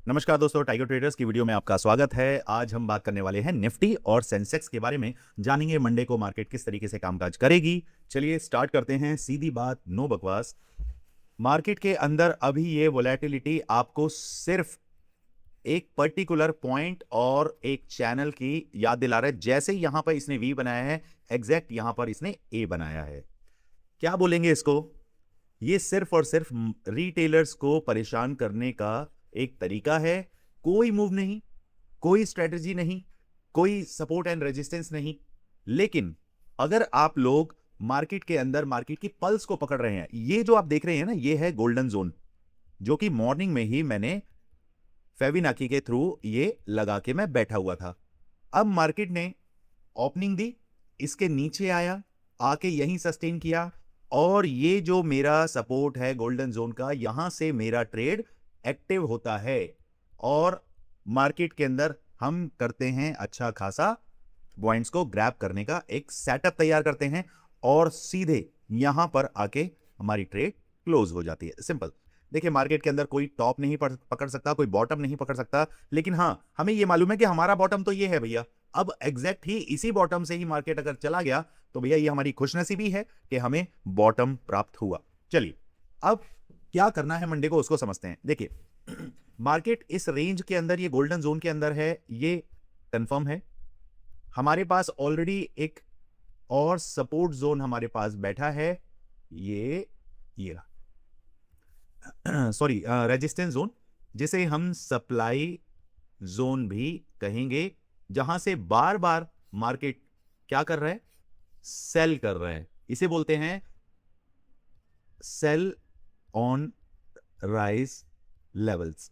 नमस्कार दोस्तों, tiger traders की वीडियो में आपका स्वागत है। आज हम बात करने वाले हैं निफ्टी और सेंसेक्स के बारे में। जानेंगे मंडे को मार्केट किस तरीके से कामकाज करेगी। चलिए स्टार्ट करते हैं, सीधी बात, नो बकवास। मार्केट के अंदर अभी ये वोलेटिलिटी आपको सिर्फ एक पर्टिकुलर पॉइंट और एक चैनल की याद दिला रहा है। जैसे यहां पर इसने वी बनाया है, एग्जैक्ट यहां पर इसने ए बनाया है। क्या बोलेंगे इसको? ये सिर्फ और सिर्फ रिटेलर्स को परेशान करने का एक तरीका है। कोई मूव नहीं, कोई स्ट्रेटजी नहीं, कोई सपोर्ट एंड रेजिस्टेंस नहीं। लेकिन अगर आप लोग मार्केट के अंदर मार्केट की पल्स को पकड़ रहे हैं, ये जो आप देख रहे हैं ना, ये है गोल्डन जोन, जो कि मॉर्निंग में ही मैंने फेबिनाकी के थ्रू ये लगा के मैं बैठा हुआ था। अब मार्केट ने ओपनिंग दी, इसके नीचे आया, आके यहीं सस्टेन किया, और ये जो मेरा सपोर्ट है गोल्डन जोन का, यहां से मेरा ट्रेड एक्टिव होता है और मार्केट के अंदर हम करते हैं अच्छा खासा पॉइंट्स को ग्रैब करने का एक सेटअप तैयार करते हैं और सीधे यहां पर आके हमारी ट्रेड क्लोज हो जाती है। सिंपल। देखिए, मार्केट के अंदर कोई टॉप नहीं पकड़ सकता, कोई बॉटम नहीं पकड़ सकता, लेकिन हां, हमें यह मालूम है कि हमारा बॉटम तो ये है भैया। अब एग्जैक्ट ही इसी बॉटम से ही मार्केट अगर चला गया तो भैया ये हमारी खुशनसीबी है कि हमें बॉटम प्राप्त हुआ। चलिए, अब क्या करना है मंडे को, उसको समझते हैं। देखिए, मार्केट इस रेंज के अंदर, ये गोल्डन जोन के अंदर है, ये कंफर्म है। हमारे पास ऑलरेडी एक और सपोर्ट जोन हमारे पास बैठा है, ये सॉरी, रेजिस्टेंस जोन, जिसे हम सप्लाई जोन भी कहेंगे, जहां से बार बार मार्केट क्या कर रहा है? सेल कर रहा है। इसे बोलते हैं सेल ऑन राइज लेवल्स।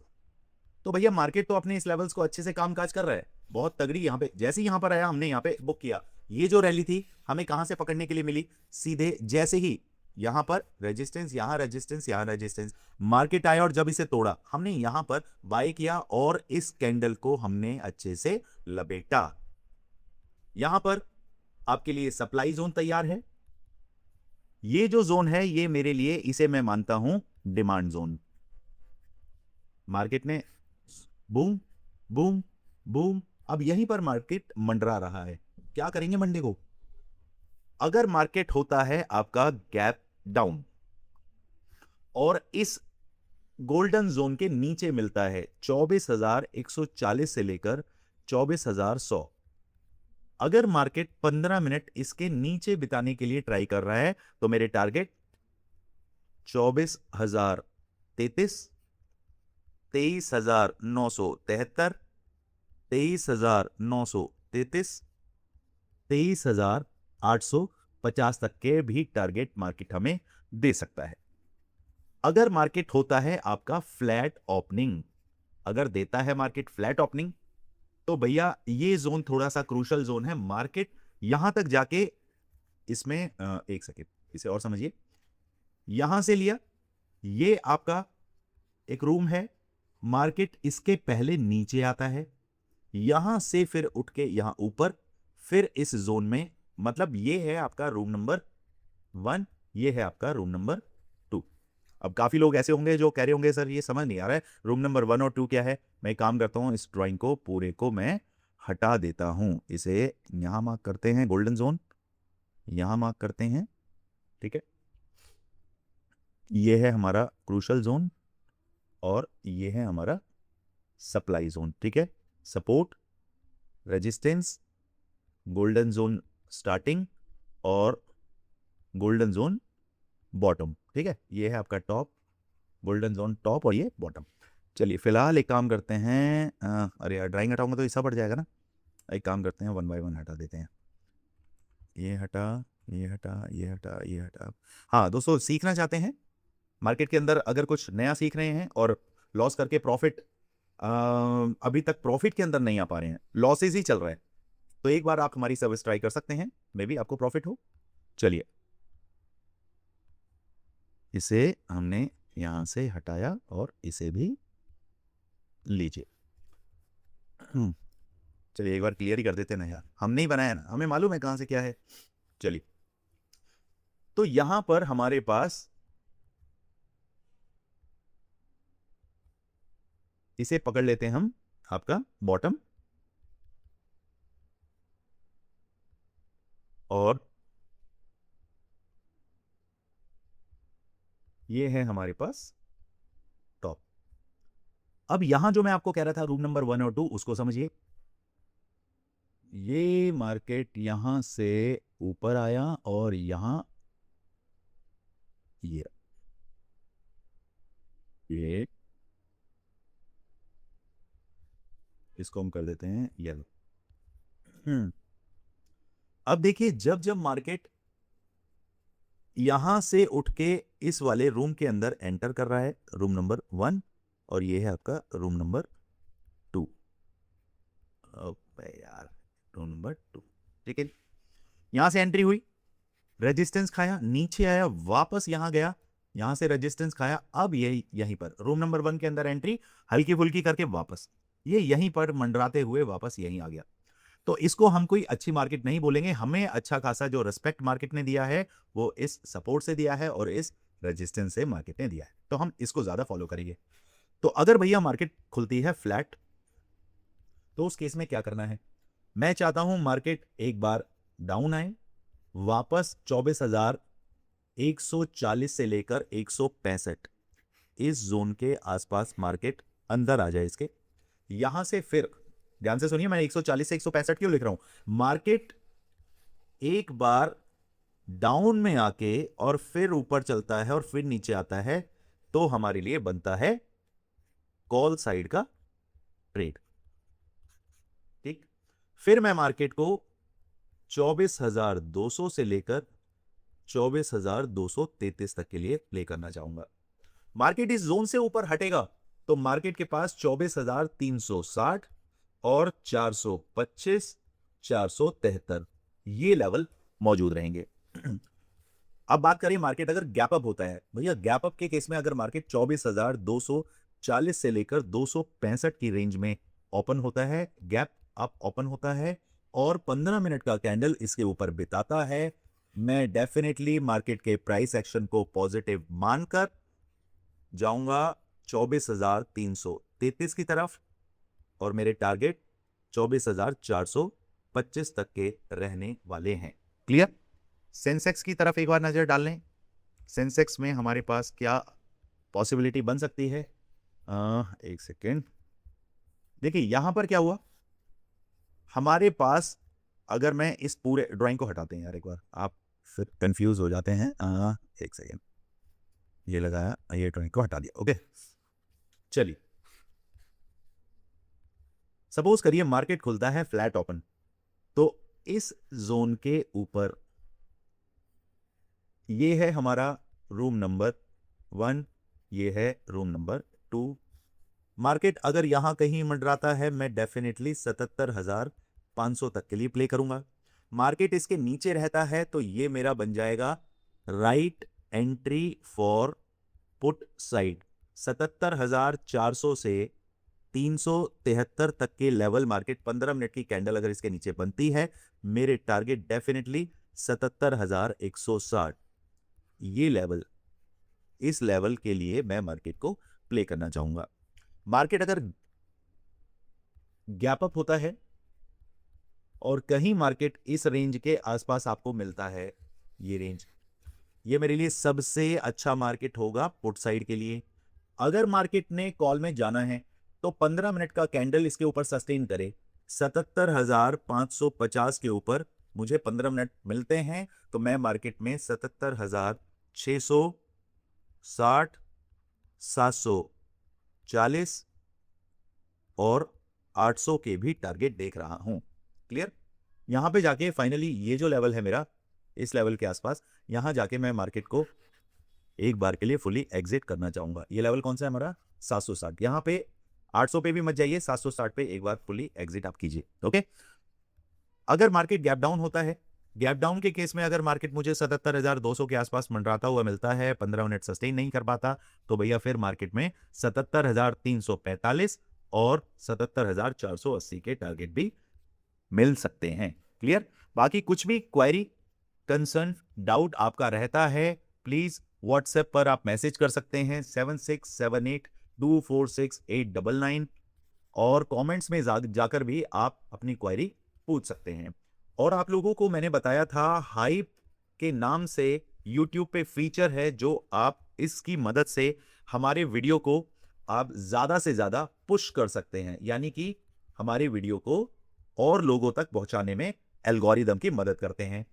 तो भैया मार्केट तो अपने इस लेवल्स को अच्छे से कामकाज कर रहा है, बहुत तगड़ी। यहां पे जैसे ही यहां पर आया, हमने यहां पे बुक किया। ये जो रैली थी हमें कहां से पकड़ने के लिए मिली? सीधे जैसे ही यहां पर रेजिस्टेंस, यहां रेजिस्टेंस, यहां रेजिस्टेंस, मार्केट आया और जब इसे तोड़ा, हमने यहां पर बाय किया और इस कैंडल को हमने अच्छे से लपेटा। यहां पर आपके लिए सप्लाई जोन तैयार है। ये जो जोन है, ये मेरे लिए, इसे मैं मानता हूं डिमांड जोन। मार्केट ने बूम बूम बूम, अब यहीं पर मार्केट मंडरा रहा है। क्या करेंगे मंडे को? अगर मार्केट होता है आपका गैप डाउन और इस गोल्डन जोन के नीचे मिलता है 24,140 से लेकर 24,100, अगर मार्केट 15 मिनट इसके नीचे बिताने के लिए ट्राई कर रहा है, तो मेरे टारगेट 24,033, 23,973, 23,933, 23,850 तक के भी टारगेट मार्केट हमें दे सकता है। अगर मार्केट होता है आपका फ्लैट ओपनिंग, अगर देता है मार्केट फ्लैट ओपनिंग, तो भैया ये जोन थोड़ा सा क्रूशल जोन है। मार्केट यहां तक जाके इसमें एक सेकेंड, इसे और समझिए। यहां से लिया, ये आपका एक रूम है, मार्केट इसके पहले नीचे आता है, यहां से फिर उठ के यहां ऊपर, फिर इस जोन में, मतलब ये है आपका रूम नंबर 1, ये है आपका रूम नंबर 2। अब काफी लोग ऐसे होंगे जो कह रहे होंगे सर ये समझ नहीं आ रहा है, रूम नंबर 1 और 2 क्या है। मैं काम करता हूं, इस ड्राइंग को पूरे को मैं हटा देता हूं। इसे यहां मार्क करते हैं गोल्डन जोन, यहां मार्क करते हैं, ठीक है। ये है हमारा क्रूशल जोन और ये है हमारा सप्लाई जोन, ठीक है। Support, resistance, golden zone starting और गोल्डन जोन बॉटम, ठीक है। ये है आपका टॉप, गोल्डन जोन टॉप, और ये बॉटम। चलिए फिलहाल एक काम करते हैं, अरे यार ड्राइंग हटाऊंगा तो हिस्सा बढ़ जाएगा ना। एक काम करते हैं, वन बाय वन हटा देते हैं। ये हटा, ये हटा, ये हटा, ये हटा। हाँ दोस्तों, सीखना चाहते हैं मार्केट के अंदर, अगर कुछ नया सीख रहे हैं और लॉस करके प्रॉफिट, अभी तक प्रॉफिट के अंदर नहीं आ पा रहे हैं, लॉसेज ही चल रहा है, तो एक बार आप हमारी सर्विस ट्राई कर सकते हैं, मे बी आपको प्रॉफिट हो। चलिए, इसे हमने यहां से हटाया और इसे भी लीजिए। चलिए एक बार क्लियर ही कर देते ना यार, हमने ही बनाया ना, हमें मालूम है कहां से क्या है। चलिए, तो यहां पर हमारे पास इसे पकड़ लेते हैं हम आपका बॉटम, और ये है हमारे पास टॉप। अब यहां जो मैं आपको कह रहा था रूम नंबर 1 और 2, उसको समझिए। ये मार्केट यहां से ऊपर आया और यहां ये इसको हम कर देते हैं येलो। अब देखिए, जब जब मार्केट यहां से उठ के इस वाले रूम के अंदर एंटर कर रहा है, रूम नंबर 1, और ये है आपका रूम नंबर 2। अबे यार, रूम नंबर 2, ठीक है। यहां से एंट्री हुई, रेजिस्टेंस खाया, नीचे आया, वापस यहां गया, यहां से रेजिस्टेंस खाया, अब यही यहीं पर रूम नंबर 1 के अंदर एंट्री, हल्की फुल्की करके वापस ये यहीं पर मंडराते हुए वापस यहीं आ गया। तो इसको हम कोई अच्छी मार्केट नहीं बोलेंगे। हमें अच्छा खासा जो रिस्पेक्ट मार्केट ने दिया है वो इस सपोर्ट से दिया है और इस रेजिस्टेंस से मार्केट ने दिया है, तो हम इसको ज्यादा फॉलो करेंगे। तो अगर भैया मार्केट खुलती है फ्लैट, तो उस केस में क्या करना है? मैं चाहता हूं मार्केट एक बार डाउन आए, वापस 24,140 से लेकर 165 इस जोन के आसपास मार्केट अंदर आ जाए इसके। यहां से फिर ध्यान से सुनिए, मैं 140 से 165 क्यों लिख रहा हूं। मार्केट एक बार डाउन में आके और फिर ऊपर चलता है और फिर नीचे आता है, तो हमारे लिए बनता है कॉल साइड का ट्रेड, ठीक। फिर मैं मार्केट को 24,200 से लेकर 24,233 तक के लिए प्ले करना चाहूंगा। मार्केट इस जोन से ऊपर हटेगा तो मार्केट के पास 24,360 और 425, 473 ये लेवल मौजूद रहेंगे। अब बात करें मार्केट अगर गैप अप होता है, भैया गैप अप के केस में अगर मार्केट 24,240 से लेकर 265 की रेंज में ओपन होता है, गैप अप ओपन होता है और 15 मिनट का कैंडल इसके ऊपर बिताता है, मैं डेफिनेटली मार्केट के प्राइस एक्शन को पॉजिटिव मानकर जाऊंगा 24,333 की तरफ, और मेरे टारगेट 24,425 तक के रहने वाले हैं। क्लियर? सेंसेक्स की तरफ एक बार नजर डाल लें। सेंसेक्स में हमारे पास क्या पॉसिबिलिटी बन सकती है? एक सेकेंड, देखिए यहां पर क्या हुआ हमारे पास। अगर मैं इस पूरे ड्राइंग को हटाते हैं यार एक बार, आप फिर कंफ्यूज हो जाते हैं। एक सेकेंड, ये लगाया, ये ड्राइंग को हटा दिया, ओके। चलिए, सपोज करिए मार्केट खुलता है फ्लैट ओपन, तो इस जोन के ऊपर ये है हमारा रूम नंबर 1, ये है रूम नंबर 2। मार्केट अगर यहां कहीं मंडराता है, मैं डेफिनेटली 77,500 तक के लिए प्ले करूंगा। मार्केट इसके नीचे रहता है तो ये मेरा बन जाएगा right entry for put side. 77,400 से 373 तक के लेवल मार्केट 15 मिनट की कैंडल अगर इसके नीचे बनती है, मेरे टारगेट डेफिनेटली 77,160 ये लेवल, इस लेवल के लिए मैं मार्केट को प्ले करना चाहूंगा। मार्केट अगर गैप अप होता है और कहीं मार्केट इस रेंज के आसपास आपको मिलता है, ये रेंज, ये मेरे लिए सबसे अच्छा मार्केट होगा पुट साइड के लिए। अगर मार्केट ने कॉल में जाना है तो 15 मिनट का कैंडल इसके ऊपर सस्टेन करे, 77,550 के ऊपर मुझे 15 मिनट मिलते हैं, तो मैं मार्केट में 77,660, 740 और 800 के भी टारगेट देख रहा हूं। क्लियर? यहां पे जाके फाइनली ये जो लेवल है मेरा, इस लेवल के आसपास, यहां जाके मैं मार्केट को एक बार के लिए फुली एग्जिट करना चाहूंगा। ये लेवल कौन सा है हमारा? 760। यहां पे 800 पे भी मत जाइए, 760 पे एक बार फुली एग्जिट आप कीजिए, ओके। अगर मार्केट गैप डाउन होता है, गैप डाउन के केस में अगर मार्केट मुझे 77,200 के आसपास मंडराता हुआ मिलता है, 15 मिनट सस्टेन नहीं कर पाता, तो भैया फिर मार्केट में 77,345 और 77,480 के टारगेट भी मिल सकते हैं। क्लियर? बाकी कुछ भी क्वेरी, कंसर्न, डाउट आपका रहता है, प्लीज व्हाट्सएप पर आप मैसेज कर सकते हैं 7678 246899 और कमेंट्स में जाकर भी आप अपनी क्वेरी पूछ सकते हैं। और आप लोगों को मैंने बताया था हाइप के नाम से यूट्यूब पे फीचर है जो आप इसकी मदद से हमारे वीडियो को आप ज्यादा से ज्यादा पुश कर सकते हैं, यानी कि हमारे वीडियो को और लोगों तक पहुंचाने में एल्गोरिदम की मदद करते हैं।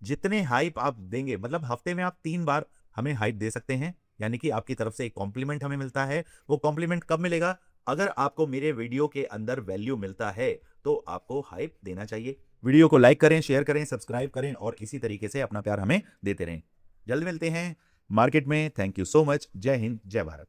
जितने हाइप आप देंगे, मतलब हफ्ते में आप 3 बार हमें हाइप दे सकते हैं, यानी कि आपकी तरफ से एक कॉम्प्लीमेंट हमें मिलता है। वो कॉम्प्लीमेंट कब मिलेगा? अगर आपको मेरे वीडियो के अंदर वैल्यू मिलता है तो आपको हाइप देना चाहिए। वीडियो को लाइक करें, शेयर करें, सब्सक्राइब करें और इसी तरीके से अपना प्यार हमें देते रहें। जल्द मिलते हैं मार्केट में। Thank you so much. जय हिंद, जय भारत।